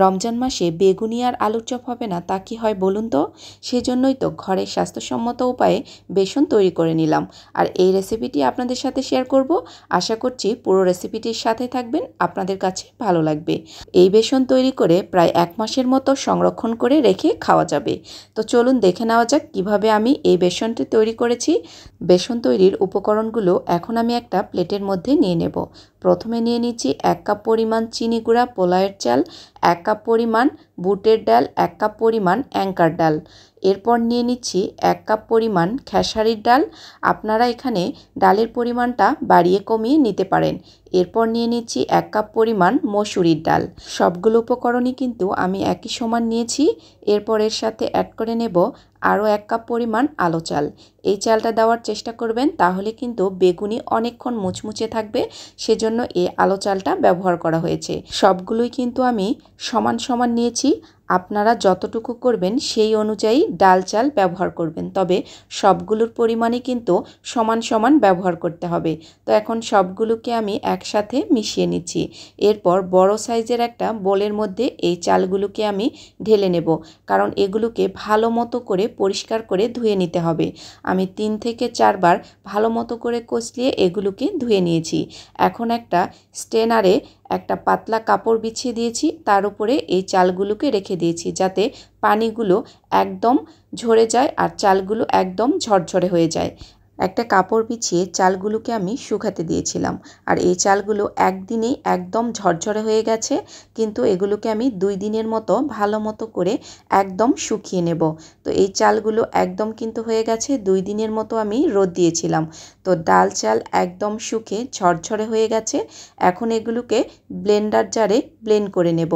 রমজান মাসে বেগুনি আর আলুর চপ হবে না তা কি হয় বলুন তো? সেজন্যই তো ঘরে স্বাস্থ্যসম্মত উপায়ে বেসন তৈরি করে নিলাম। আর এই রেসিপিটি আপনাদের সাথে শেয়ার করব। আশা করছি পুরো রেসিপিটির সাথে থাকবেন, আপনাদের কাছে ভালো লাগবে। এই বেসন তৈরি করে প্রায় 1 মাসের মতো সংরক্ষণ করে রেখে খাওয়া যাবে। তো চলুন দেখে নেওয়া যাক কিভাবে আমি এই বেসনটি তৈরি করেছি। বেসন তৈরির উপকরণগুলো এখন আমি একটা প্লেটের মধ্যে নিয়ে নেব। প্রথমে নিয়ে নিচ্ছি 1 কাপ পরিমাণ চিনি গুঁড়া পোলাওয়ের চাল, 1 কাপ পরিমাণ বুটের ডাল, 1 কাপ পরিমাণ অ্যাঙ্কার ডাল। এরপর নিয়ে নিচ্ছি 1 কাপ পরিমাণ খেসারির ডাল। আপনারা এখানে ডালের পরিমাণটা বাড়িয়ে কমিয়ে নিতে পারেন। এরপর নিয়ে নিচ্ছি 1 কাপ পরিমাণ মসুরির ডাল। সবগুলো উপকরণই কিন্তু আমি একই সমান নিয়েছি। এরপর এর সাথে অ্যাড করে নেব আরও 1 কাপ পরিমাণ আলো চাল। এই চালটা দেওয়ার চেষ্টা করবেন, তাহলে কিন্তু বেগুনি অনেকক্ষণ মুচমুচে থাকবে। সেজন্য এই আলো চালটা ব্যবহার করা হয়েছে। সবগুলোই কিন্তু আমি সমান সমান নিয়েছি। আপনারা যতটুকু করবেন সেই অনুযায়ী ডাল চাল ব্যবহার করবেন, তবে সবগুলোর পরিমাণই কিন্তু সমান সমান ব্যবহার করতে হবে। তো এখন সবগুলোকে আমি একসাথে মিশিয়ে নিচ্ছি। এরপর বড় সাইজের একটা বোলের মধ্যে এই চালগুলোকে আমি ঢেলে নেব, কারণ এগুলোকে ভালো মতো করে পরিষ্কার করে ধুয়ে নিতে হবে। আমি 3 থেকে 4 বার ভালো মতো করে কষলিয়ে এগুলোকে ধুয়ে নিয়েছি। এখন একটা স্ট্রেনারে একটা পাতলা কাপড় বিছিয়ে দিয়েছি, তার উপরে এই চালগুলোকে রেখে দিয়েছি যাতে পানিগুলো একদম ঝরে যায় আর চালগুলো একদম ঝরঝরে হয়ে যায়। একটা কাপড় বিছিয়ে চালগুলোকে আমি শুকাতে দিয়েছিলাম, আর এই চালগুলো একদিনেই একদম ঝরঝরে হয়ে গেছে। কিন্তু এগুলোকে আমি 2 দিনের মতো ভালো মতো করে একদম শুকিয়ে নেব। তো এই চালগুলো একদম কিন্তু হয়ে গেছে, 2 দিনের মতো আমি রোদ দিয়েছিলাম। তো ডাল চাল একদম শুকে ঝরঝরে হয়ে গেছে। এখন এগুলোকে ব্লেন্ডার জারে ব্লেন্ড করে নেব।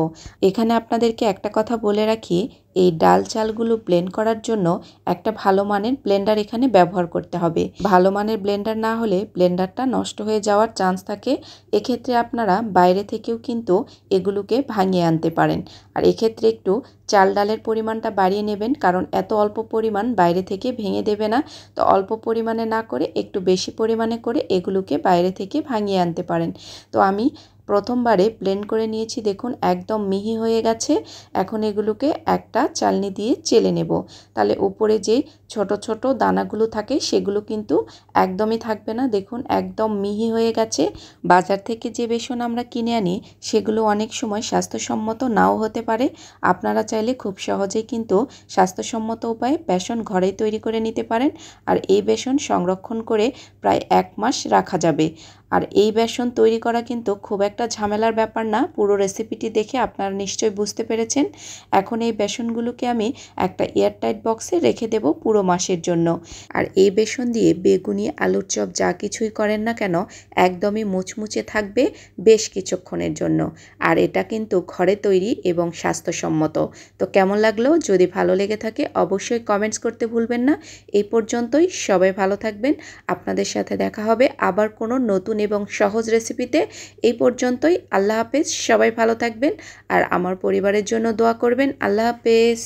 এখানে আপনাদেরকে একটা কথা বলে রাখি, এই ডাল চালগুলো ব্লেন্ড করার জন্য একটা ভালো মানের ব্লেন্ডার এখানে ব্যবহার করতে হবে। ভালো মানের ব্লেন্ডার না হলে ব্লেন্ডারটা নষ্ট হয়ে যাওয়ার চান্স থাকে। এক্ষেত্রে আপনারা বাইরে থেকেও কিন্তু এগুলোকে ভাঙিয়ে আনতে পারেন। আর এক্ষেত্রে একটু চাল ডালের পরিমাণটা বাড়িয়ে নেবেন, কারণ এত অল্প পরিমাণ বাইরে থেকে ভেঙে দেবে না। তো অল্প পরিমাণে না করে একটু বেশি পরিমাণে করে এগুলোকে বাইরে থেকে ভাঙিয়ে আনতে পারেন। তো আমি প্রথমবারে ব্লেন্ড করে নিয়েছি, দেখুন একদম মিহি হয়ে গেছে। এখন এগুলোকে একটা চালনি দিয়ে চেলে নেব, তাহলে উপরে যে ছোট ছোট দানাগুলো থাকে সেগুলো কিন্তু একদমই থাকবে না। দেখুন একদম মিহি হয়ে গেছে। বাজার থেকে যে বেসন আমরা কিনে আনি সেগুলো অনেক সময় স্বাস্থ্যসম্মত নাও হতে পারে। আপনারা চাইলে খুব সহজেই কিন্তু স্বাস্থ্যসম্মত উপায়ে বেসন ঘরেই তৈরি করে নিতে পারেন। আর এই বেসন সংরক্ষণ করে প্রায় 1 মাস রাখা যাবে। আর এই বেসন তৈরি করা কিন্তু খুব একটা ঝামেলার ব্যাপার না। পুরো রেসিপিটি দেখে আপনারা নিশ্চয়ই বুঝতে পেরেছেন। এখন এই বেসনগুলোকে আমি একটা এয়ারটাইট বক্সে রেখে দেব পুরো মাসের জন্য। আর এই বেসন দিয়ে বেগুনি আলুর চপ যা কিছুই করেন না কেন একদমই মুচমুচে থাকবে বেশ কিছুক্ষণের জন্য। আর এটা কিন্তু ঘরে তৈরি এবং স্বাস্থ্যসম্মত। তো কেমন লাগলো? যদি ভালো লেগে থাকে অবশ্যই কমেন্টস করতে ভুলবেন না। এই পর্যন্তই, সবাই ভালো থাকবেন। আপনাদের সাথে দেখা হবে আবার কোনো নতুন এবং সহজ রেসিপিতে। এই পর্যন্তই, আল্লাহ হাফেজ। সবাই ভালো থাকবেন আর আমার পরিবারের জন্য দোয়া করবেন। আল্লাহ হাফেজ।